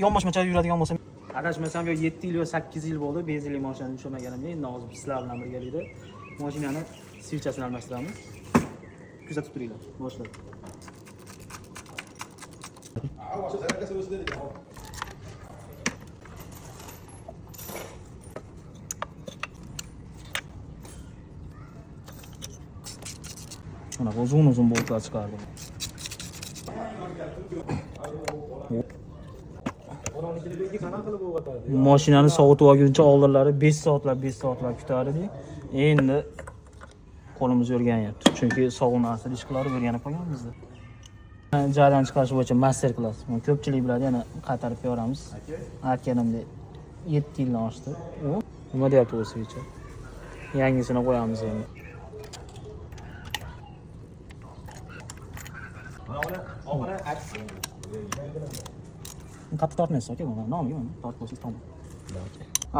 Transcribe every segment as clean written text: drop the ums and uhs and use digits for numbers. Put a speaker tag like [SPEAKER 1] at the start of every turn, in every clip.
[SPEAKER 1] yonboshmacha yuradigan bo'lsa, adashmasam yo 7 yil yo 8 yil bo'ldi benzinli mashinani ushlamaganimda. Endi hozir sizlar bilan birgalikda mashinani svilchasini almashtiramiz. Kuzatib turinglar. Boshlab. Mana uzun boltlar chiqardim. Mashinani sovutib olguncha oldinlari 5 soatlar kutar edik. Endi qo'limiz o'rganyapti. Chunki sovuq narsa ish qilib o'rganib qolganmiz-da. Jarayon chiqarish bo'yicha master klass. Ko'pchilik biladi, yana qaytarib beramiz. Aytganimdek 7 yildan oshdi. Nima deyapti bu switch? Yangisini qo'yamiz endi. Qattiq tortmaysiz aka, mana nomiga mana tortib tamom.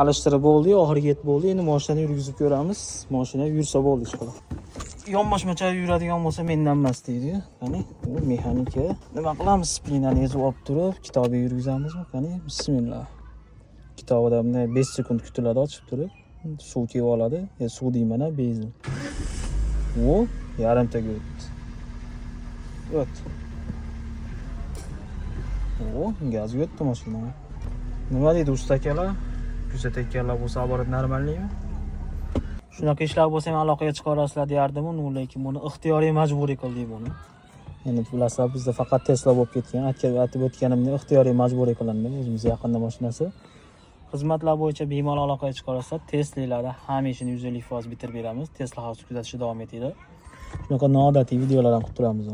[SPEAKER 1] Alishtirib bo'ldi, oxiriga yetib bo'ldi. Endi mashinani yurgizib ko'ramiz. Mashina yursa bo'ldi chiqadi. Yonboshmacha yuradigan bo'lsa mendan emas deydi. Qani, bu mexanika. Nima qilamiz? Splinani ezib olib turib, kitobga yurgizamizmi? Qani, bismillah. Kitobida bunday 5 sekund kutiladi, ochib turib, suv kelib oladi. Suv deyman, benzin. Bu yarimtaga o'tdi. Gaz o'tdi mashina. Nima deydi usta akalar? Kuzatayotganlar bo'lsa, oborat normallikmi? Shunaqa ishlar bo'lsa ham aloqaga chiqa olasizlar derdim-ku, lekin buni ixtiyoriy majburiy qildik buni. Endi bilasizlar, bizda faqat Tesla bo'lib ketgan. Aytib o'tganimdek, ixtiyoriy majburiy qilindi o'zimizga yaqinda mashinasi. Xizmatlar bo'yicha bemalol aloqaga chiqa olasizlar. Teslalarda hamisha 150% bitirib beramiz. Tesla House kuzatishda davom etinglar. Shunaqa noodatiy videolar ham qilib turamiz.